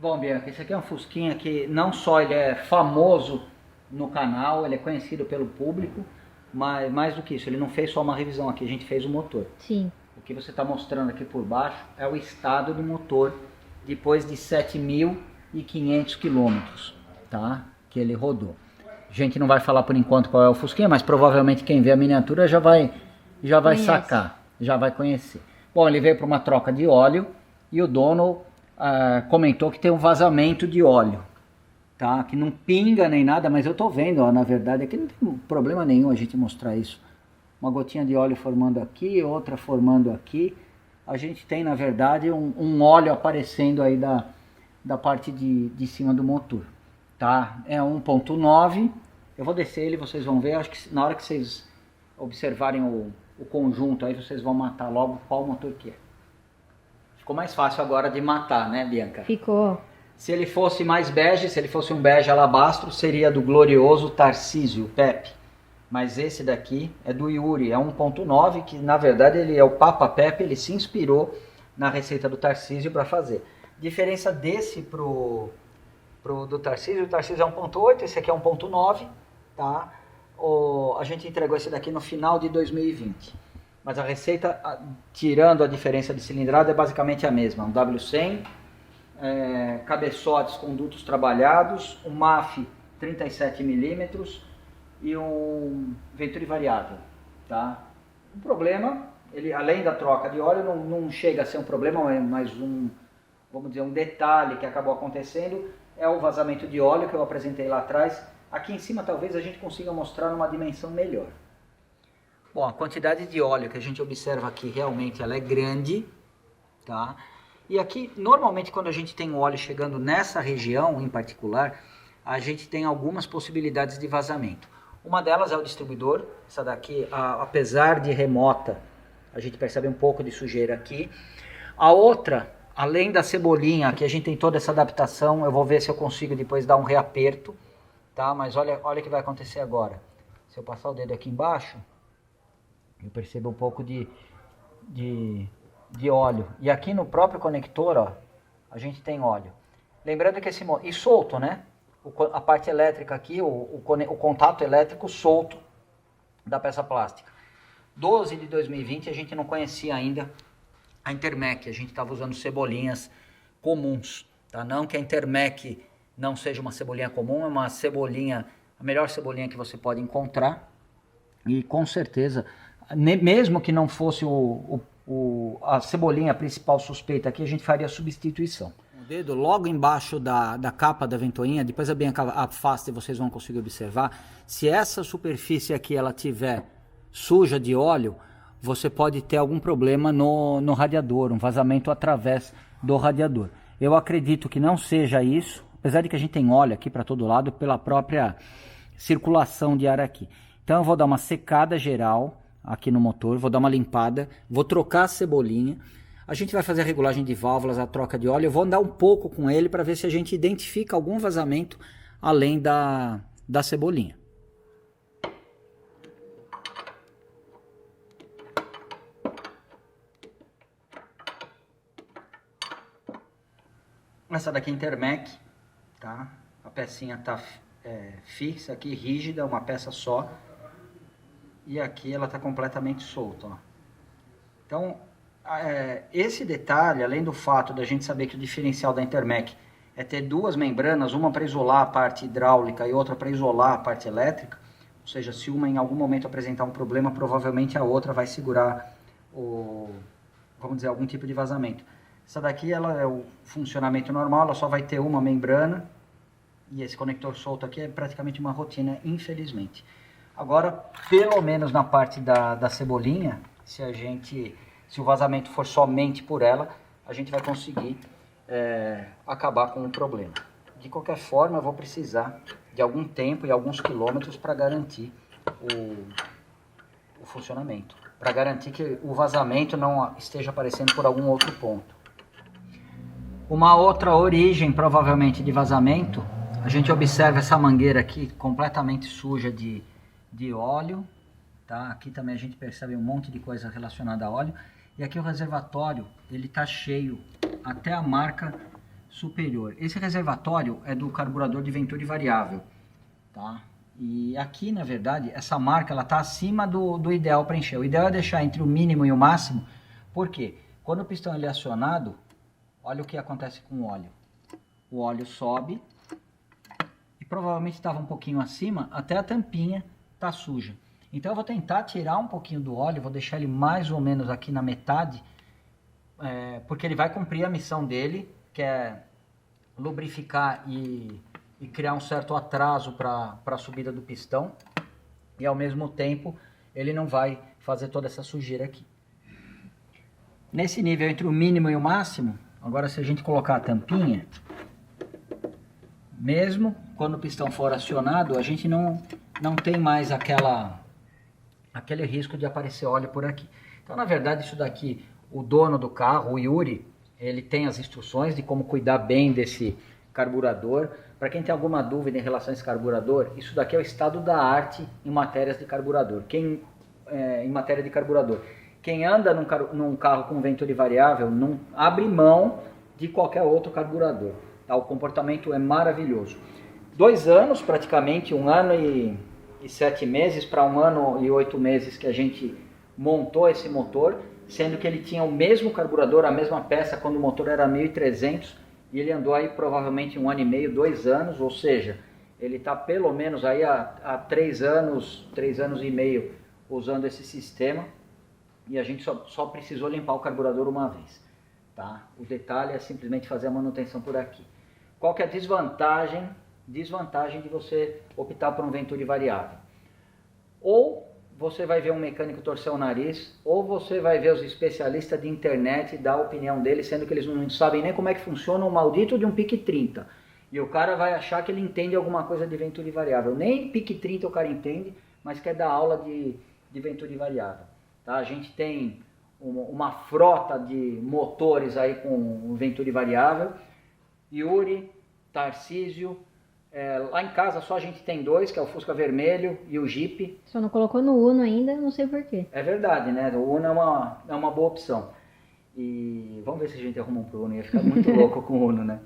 Bom, Bianca, esse aqui é um Fusquinha que não só ele é famoso no canal, ele é conhecido pelo público, mas mais do que isso, ele não fez só uma revisão aqui, a gente fez o motor. Sim. O que você está mostrando aqui por baixo é o estado do motor depois de 7.500 quilômetros, tá? Que ele rodou. A gente não vai falar por enquanto qual é o Fusquinha, mas provavelmente quem vê a miniatura já vai sacar, já vai conhecer. Bom, ele veio para uma troca de óleo e o dono comentou que tem um vazamento de óleo, tá? Que não pinga nem nada, mas eu tô vendo, ó, na verdade, aqui não tem problema nenhum a gente mostrar isso. Uma gotinha de óleo formando aqui, outra formando aqui. A gente tem, na verdade, um óleo aparecendo aí da parte de cima do motor, tá? É 1.9, eu vou descer ele, vocês vão ver, acho que na hora que vocês observarem o conjunto aí, vocês vão matar logo qual motor que é. Ficou mais fácil agora de matar, né, Bianca? Ficou. Se ele fosse mais bege, se ele fosse um bege alabastro, seria do glorioso Tarcísio, Pepe. Mas esse daqui é do Yuri, é 1.9, que na verdade ele é o Papa Pepe, ele se inspirou na receita do Tarcísio para fazer. Diferença desse pro do Tarcísio, o Tarcísio é 1.8, esse aqui é 1.9, tá? A gente entregou esse daqui no final de 2020. Mas a receita, tirando a diferença de cilindrada, é basicamente a mesma. Um W100, cabeçotes com dutos trabalhados, um MAF 37 milímetros e um Venturi variável, tá? O problema, ele, além da troca de óleo, não chega a ser um problema, mas vamos dizer, um detalhe que acabou acontecendo é o vazamento de óleo que eu apresentei lá atrás. Aqui em cima talvez a gente consiga mostrar numa dimensão melhor. Bom, a quantidade de óleo que a gente observa aqui realmente ela é grande, tá? E aqui, normalmente quando a gente tem o óleo chegando nessa região em particular, a gente tem algumas possibilidades de vazamento. Uma delas é o distribuidor, essa daqui, apesar de remota, a gente percebe um pouco de sujeira aqui. A outra, além da cebolinha, que a gente tem toda essa adaptação, eu vou ver se eu consigo depois dar um reaperto, tá? Mas olha o que vai acontecer agora. Se eu passar o dedo aqui embaixo, eu percebo um pouco de óleo. E aqui no próprio conector, ó, a gente tem óleo. Lembrando que e solto, né? A parte elétrica aqui, o contato elétrico solto da peça plástica. 12 de 2020 a gente não conhecia ainda a Intermec, a gente estava usando cebolinhas comuns, tá? Não que a Intermec não seja uma cebolinha comum, é uma cebolinha, a melhor cebolinha que você pode encontrar. E com certeza, mesmo que não fosse a cebolinha principal suspeita aqui, a gente faria substituição. O dedo logo embaixo da capa da ventoinha, depois a Bianca afasta e vocês vão conseguir observar, se essa superfície aqui ela tiver suja de óleo, você pode ter algum problema no radiador, um vazamento através do radiador. Eu acredito que não seja isso, apesar de que a gente tem óleo aqui para todo lado pela própria circulação de ar aqui. Então eu vou dar uma secada geral aqui no motor, vou dar uma limpada, vou trocar a cebolinha, a gente vai fazer a regulagem de válvulas, a troca de óleo, eu vou andar um pouco com ele para ver se a gente identifica algum vazamento além da cebolinha. Essa daqui é Intermec, tá? A pecinha tá fixa aqui, rígida, uma peça só. E aqui ela está completamente solta, ó. Então, esse detalhe, além do fato da gente saber que o diferencial da Intermec é ter duas membranas, uma para isolar a parte hidráulica e outra para isolar a parte elétrica, ou seja, se uma em algum momento apresentar um problema, provavelmente a outra vai segurar vamos dizer, algum tipo de vazamento. Essa daqui ela é o funcionamento normal, ela só vai ter uma membrana e esse conector solto aqui é praticamente uma rotina, infelizmente. Agora, pelo menos na parte da cebolinha, se o vazamento for somente por ela, a gente vai conseguir acabar com o problema. De qualquer forma, eu vou precisar de algum tempo e alguns quilômetros para garantir o funcionamento, para garantir que o vazamento não esteja aparecendo por algum outro ponto. Uma outra origem, provavelmente, de vazamento, a gente observa essa mangueira aqui completamente suja de óleo, tá? Aqui também a gente percebe um monte de coisa relacionada a óleo. E aqui o reservatório, ele tá cheio até a marca superior. Esse reservatório é do carburador de Venturi variável, tá? E aqui, na verdade, essa marca ela está acima do ideal para encher. O ideal é deixar entre o mínimo e o máximo, porque quando o pistão ele é acionado, olha o que acontece com o óleo. O óleo sobe e provavelmente estava um pouquinho acima, até a tampinha está suja. Então eu vou tentar tirar um pouquinho do óleo, vou deixar ele mais ou menos aqui na metade, porque ele vai cumprir a missão dele, que é lubrificar e criar um certo atraso para a subida do pistão, e ao mesmo tempo ele não vai fazer toda essa sujeira aqui. Nesse nível entre o mínimo e o máximo, agora se a gente colocar a tampinha, mesmo quando o pistão for acionado, a gente não tem mais aquele risco de aparecer óleo por aqui. Então, na verdade, isso daqui, o dono do carro, o Yuri, ele tem as instruções de como cuidar bem desse carburador. Para quem tem alguma dúvida em relação a esse carburador, isso daqui é o estado da arte em matérias de carburador. Em matéria de carburador, quem anda num carro com Venturi variável não abre mão de qualquer outro carburador. Tá? O comportamento é maravilhoso. 2 anos, praticamente, 1 ano e 7 meses para 1 ano e 8 meses que a gente montou esse motor, sendo que ele tinha o mesmo carburador, a mesma peça quando o motor era 1300, e ele andou aí provavelmente 1 ano e meio, 2 anos, ou seja, ele está pelo menos aí há 3 anos e meio usando esse sistema, e a gente só precisou limpar o carburador uma vez. Tá? O detalhe é simplesmente fazer a manutenção por aqui. Qual que é a desvantagem de você optar por um Venturi variável? Ou você vai ver um mecânico torcer o nariz, ou você vai ver os especialistas de internet dar a opinião deles, sendo que eles não sabem nem como é que funciona o maldito de um pique 30. E o cara vai achar que ele entende alguma coisa de Venturi variável. Nem pique 30 o cara entende, mas quer dar aula de Venturi variável. Tá? A gente tem uma frota de motores aí com o Venturi variável. Yuri, Tarcísio, lá em casa só a gente tem 2, que é o Fusca vermelho e o Jeep. Só não colocou no Uno ainda, não sei porquê. É verdade, né? O Uno é uma boa opção. E vamos ver se a gente arruma um pro Uno, ia ficar muito louco com o Uno, né?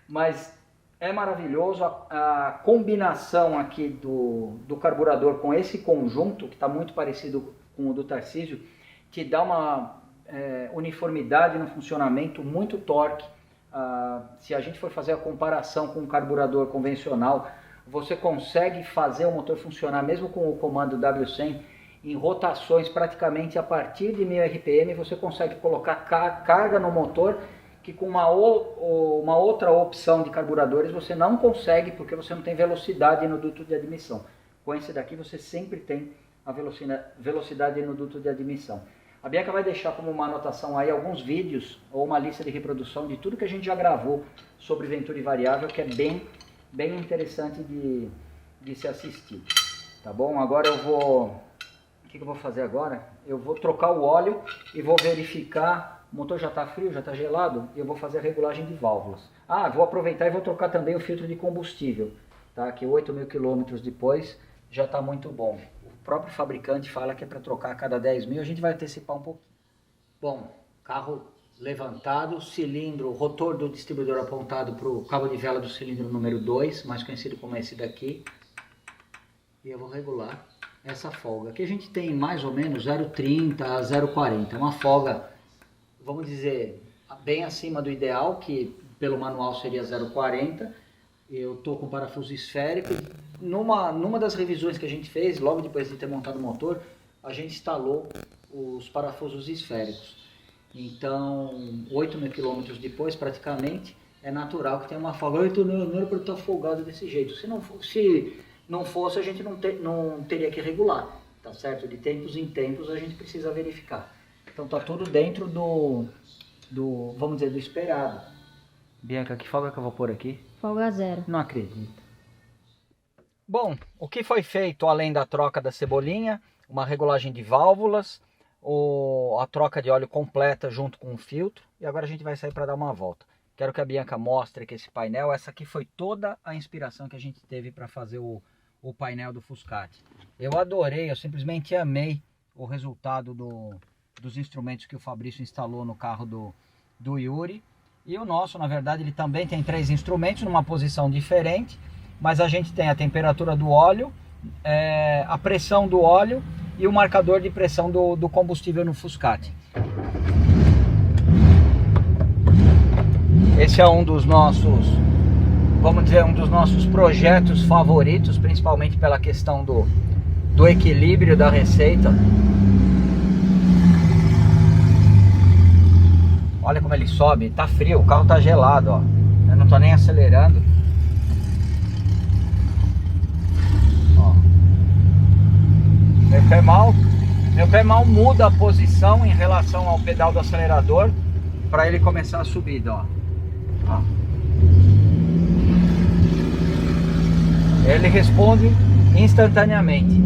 Mas é maravilhoso a combinação aqui do carburador com esse conjunto, que está muito parecido com o do Tarcísio, te dá uma uniformidade no funcionamento, muito torque. Se a gente for fazer a comparação com um carburador convencional, você consegue fazer o motor funcionar mesmo com o comando W100 em rotações praticamente a partir de 1000 RPM. Você consegue colocar carga no motor que com uma outra opção de carburadores você não consegue, porque você não tem velocidade no duto de admissão. Com esse daqui você sempre tem a velocidade no duto de admissão. A Bianca vai deixar como uma anotação aí alguns vídeos ou uma lista de reprodução de tudo que a gente já gravou sobre Venturi variável, que é bem interessante de se assistir. Tá bom? Agora eu vou... O que eu vou fazer agora? Eu vou trocar o óleo e vou verificar... O motor já está frio, já está gelado, e eu vou fazer a regulagem de válvulas. Vou aproveitar e vou trocar também o filtro de combustível, tá? Que 8.000 quilômetros depois já está muito bom. O próprio fabricante fala que é para trocar a cada 10.000, a gente vai antecipar um pouquinho. Bom, carro levantado, cilindro, rotor do distribuidor apontado para o cabo de vela do cilindro número 2, mais conhecido como esse daqui. E eu vou regular essa folga. Aqui a gente tem mais ou menos 0,30 a 0,40, uma folga, vamos dizer, bem acima do ideal, que pelo manual seria 0,40. Eu estou com parafuso esférico. Numa das revisões que a gente fez, logo depois de ter montado o motor, a gente instalou os parafusos esféricos. Então, 8.000 quilômetros depois, praticamente, é natural que tenha uma folga. Não era para estar folgado desse jeito. Se não fosse, a gente não teria que regular, tá certo? De tempos em tempos a gente precisa verificar. Então tá tudo dentro vamos dizer, do esperado. Bianca, que folga que eu vou pôr aqui? Folga 0. Não acredito. Bom, o que foi feito além da troca da cebolinha, uma regulagem de válvulas, a troca de óleo completa junto com o filtro, e agora a gente vai sair para dar uma volta. Quero que a Bianca mostre aqui esse painel. Essa aqui foi toda a inspiração que a gente teve para fazer o painel do Fuscati. Eu adorei, eu simplesmente amei o resultado dos instrumentos que o Fabrício instalou no carro do Yuri. E o nosso, na verdade, ele também tem 3 instrumentos numa posição diferente, mas a gente tem a temperatura do óleo, a pressão do óleo e o marcador de pressão do combustível no Fuscati. Esse é um dos nossos, vamos dizer, um dos nossos projetos favoritos, principalmente pela questão do equilíbrio da receita. Olha como ele sobe, tá frio, o carro tá gelado, ó. Eu não tô nem acelerando. Ó. Meu pé mal muda a posição em relação ao pedal do acelerador para ele começar a subida, ó. Ó. Ele responde instantaneamente.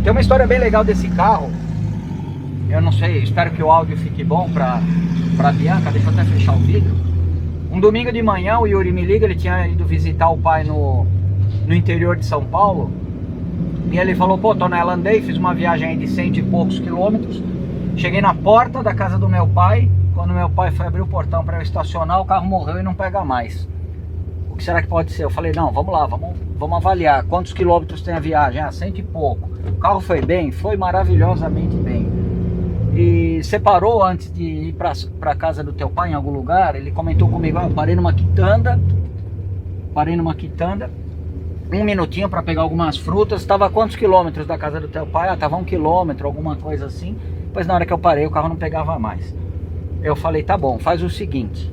Tem uma história bem legal desse carro. Eu não sei, espero que o áudio fique bom pra Bianca. Deixa eu até fechar o vidro. Um domingo de manhã o Yuri me liga, ele tinha ido visitar o pai no interior de São Paulo. E ele falou, pô, tô na Ela&Day, fiz uma viagem aí de 100 e poucos quilômetros. Cheguei na porta da casa do meu pai. Quando meu pai foi abrir o portão para eu estacionar, o carro morreu e não pega mais. O que será que pode ser? Eu falei, não, vamos lá, vamos avaliar. Quantos quilômetros tem a viagem? 100 e pouco. O carro foi bem? Foi maravilhosamente bem. E você parou antes de ir para casa do teu pai em algum lugar? Ele comentou comigo, eu parei numa quitanda, um minutinho para pegar algumas frutas. Estava a quantos quilômetros da casa do teu pai? Estava 1 quilômetro, alguma coisa assim. Depois na hora que eu parei o carro não pegava mais. Eu falei, tá bom, faz o seguinte,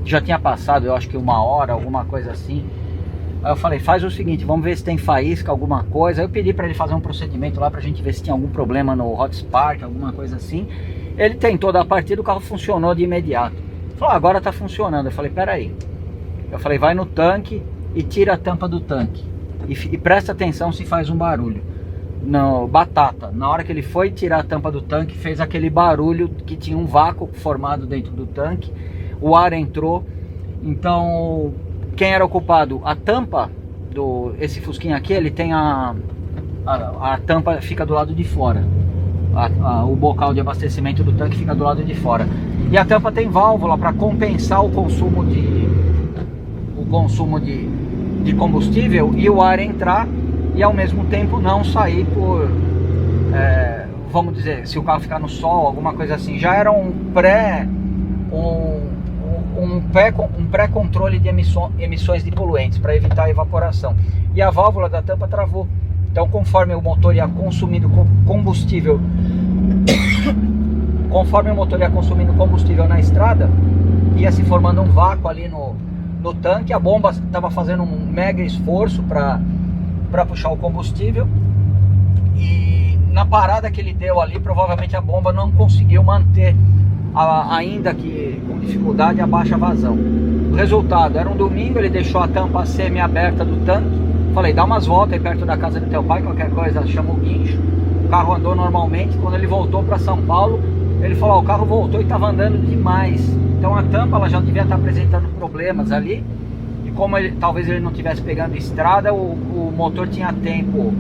já tinha passado, eu acho que 1 hora, alguma coisa assim. Aí eu falei, faz o seguinte, vamos ver se tem faísca, alguma coisa. Aí eu pedi para ele fazer um procedimento lá pra gente ver se tinha algum problema no hot spark, alguma coisa assim. Ele tentou dar a partida, o carro funcionou de imediato. Falou, agora tá funcionando. Eu falei, peraí. Eu falei, vai no tanque e tira a tampa do tanque. E presta atenção se faz um barulho. No batata, na hora que ele foi tirar a tampa do tanque, fez aquele barulho que tinha um vácuo formado dentro do tanque. O ar entrou. Então, quem era o culpado? A tampa esse Fusquinha aqui, ele tem a tampa fica do lado de fora. O bocal de abastecimento do tanque fica do lado de fora. E a tampa tem válvula para compensar o consumo de combustível e o ar entrar e ao mesmo tempo não sair por, vamos dizer, se o carro ficar no sol, alguma coisa assim. Já era um pré-controle de emissões de poluentes para evitar a evaporação. E a válvula da tampa travou. Então, conforme o motor ia consumindo combustível, na estrada, ia se formando um vácuo ali no tanque. A bomba estava fazendo um mega esforço para puxar o combustível, e na parada que ele deu ali, provavelmente a bomba não conseguiu manter, ainda que com dificuldade, a baixa vazão. O resultado, era um domingo, ele deixou a tampa semi-aberta do tanque. Falei, dá umas voltas aí perto da casa do teu pai, qualquer coisa, chama o guincho. O carro andou normalmente. Quando ele voltou para São Paulo, ele falou, o carro voltou e estava andando demais. Então a tampa, ela já devia estar apresentando problemas ali. E como talvez ele não estivesse pegando estrada, o motor tinha tempo,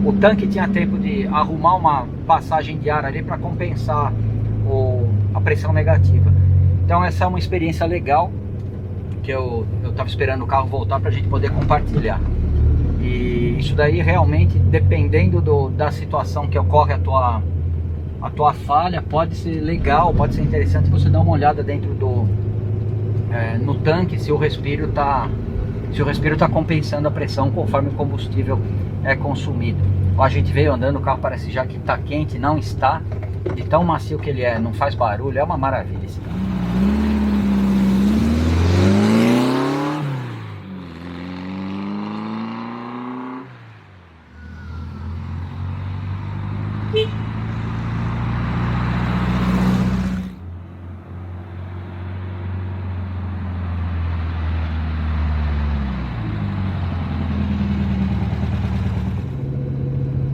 o tanque tinha tempo de arrumar uma passagem de ar ali para compensar a pressão negativa. Então essa é uma experiência legal, que eu estava esperando o carro voltar para a gente poder compartilhar. E isso daí realmente, dependendo da situação que ocorre a tua falha, pode ser legal, pode ser interessante você dar uma olhada dentro no tanque, se o respiro tá compensando a pressão conforme o combustível é consumido. A gente veio andando, o carro parece já que está quente, não está, de tão macio que ele é, não faz barulho, é uma maravilha esse carro.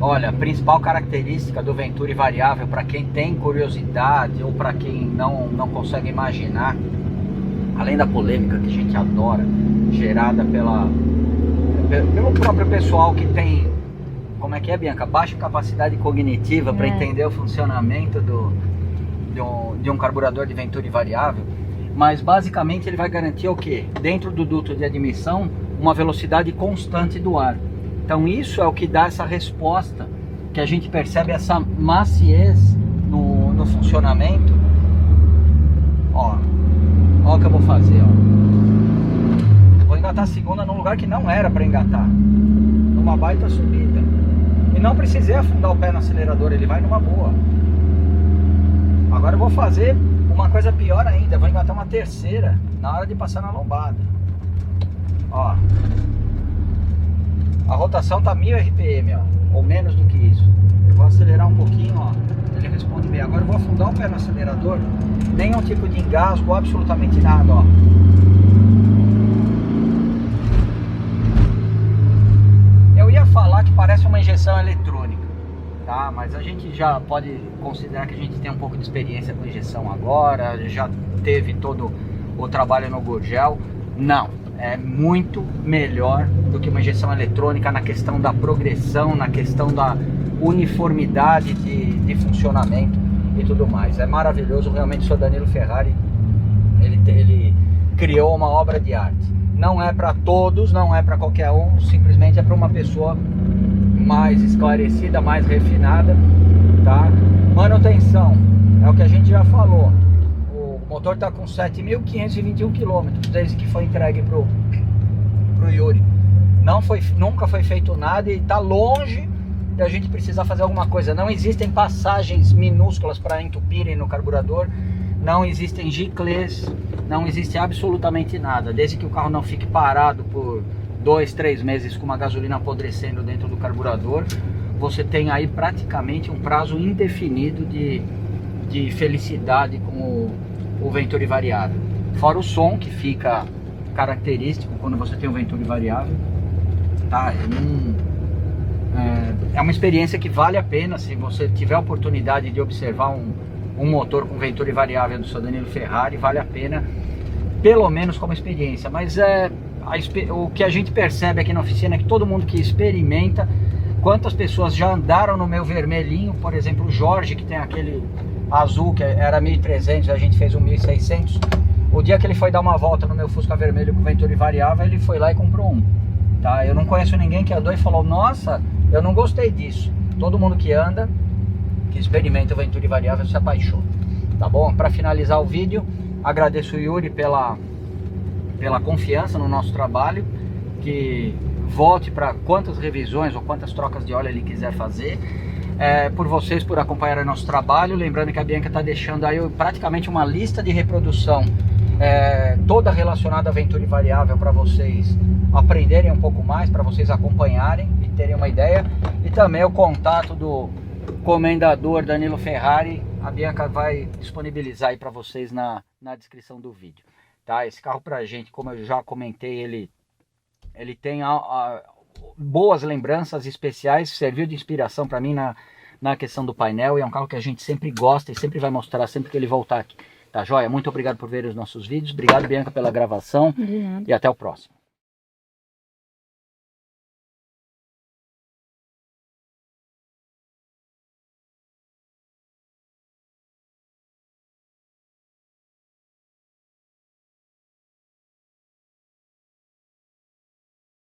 Olha, a principal característica do Venturi variável, para quem tem curiosidade ou para quem não consegue imaginar, além da polêmica que a gente adora, gerada pelo próprio pessoal que tem, como é que é, Bianca? Baixa capacidade cognitiva para entender o funcionamento de um carburador de Venturi variável. mas basicamente ele vai garantir o quê? Dentro do duto de admissão, uma velocidade constante do ar. Então isso é o que dá essa resposta, que a gente percebe essa maciez no funcionamento. Ó o que eu vou fazer, ó. Vou engatar a segunda num lugar que não era para engatar, numa baita subida. E não precisei afundar o pé no acelerador, ele vai numa boa. Agora eu vou fazer uma coisa pior ainda, vou engatar uma terceira na hora de passar na lombada. Ó, a rotação tá 1000 RPM, ó, ou menos do que isso. Eu vou acelerar um pouquinho, ó, ele responde bem. Agora eu vou afundar o pé no acelerador, nenhum tipo de engasgo, absolutamente nada, ó. Eu ia falar que parece uma injeção eletrônica, tá? Mas a gente já pode considerar que a gente tem um pouco de experiência com injeção agora, já teve todo o trabalho no Gurgel. Não, é muito melhor do que uma injeção eletrônica na questão da progressão, na questão da uniformidade de funcionamento e tudo mais. É maravilhoso, realmente. O Sr. Danilo Ferrari, ele criou uma obra de arte. Não é para todos, não é para qualquer um, simplesmente é para uma pessoa mais esclarecida, mais refinada, tá? Manutenção, é o que a gente já falou. O motor está com 7.521 km desde que foi entregue pro Yuri. Nunca foi feito nada e está longe de a gente precisar fazer alguma coisa. Não existem passagens minúsculas para entupirem no carburador, não existem giclês, não existe absolutamente nada. Desde que o carro não fique parado por 2, 3 meses com uma gasolina apodrecendo dentro do carburador, você tem aí praticamente um prazo indefinido de felicidade com o Venturi variável. Fora o som que fica característico quando você tem o Venturi variável, tá? É uma experiência que vale a pena. Se você tiver a oportunidade de observar um motor com Venturi variável do Sr. Danilo Ferrari, vale a pena, pelo menos como experiência. Mas o que a gente percebe aqui na oficina é que todo mundo que experimenta, quantas pessoas já andaram no meu vermelhinho, por exemplo, o Jorge, que tem aquele azul que era 1.300, a gente fez um 1.600. O dia que ele foi dar uma volta no meu Fusca vermelho com Venturi variável, ele foi lá e comprou um, tá? Eu não conheço ninguém que andou e falou: nossa, eu não gostei disso. Todo mundo que anda, que experimenta o Venturi variável, se apaixona, tá bom? Para finalizar o vídeo, agradeço o Yuri pela confiança no nosso trabalho, que volte para quantas revisões ou quantas trocas de óleo ele quiser fazer, por vocês, por acompanhar o nosso trabalho. Lembrando que a Bianca está deixando aí praticamente uma lista de reprodução toda relacionada a Venturi variável, para vocês aprenderem um pouco mais, para vocês acompanharem e terem uma ideia. E também o contato do comendador Danilo Ferrari, a Bianca vai disponibilizar aí para vocês na descrição do vídeo, tá? Esse carro pra gente, como eu já comentei, ele tem boas lembranças especiais, serviu de inspiração para mim na questão do painel, e é um carro que a gente sempre gosta e sempre vai mostrar sempre que ele voltar aqui, tá joia? Muito obrigado por ver os nossos vídeos, obrigado, Bianca, pela gravação, e até o próximo.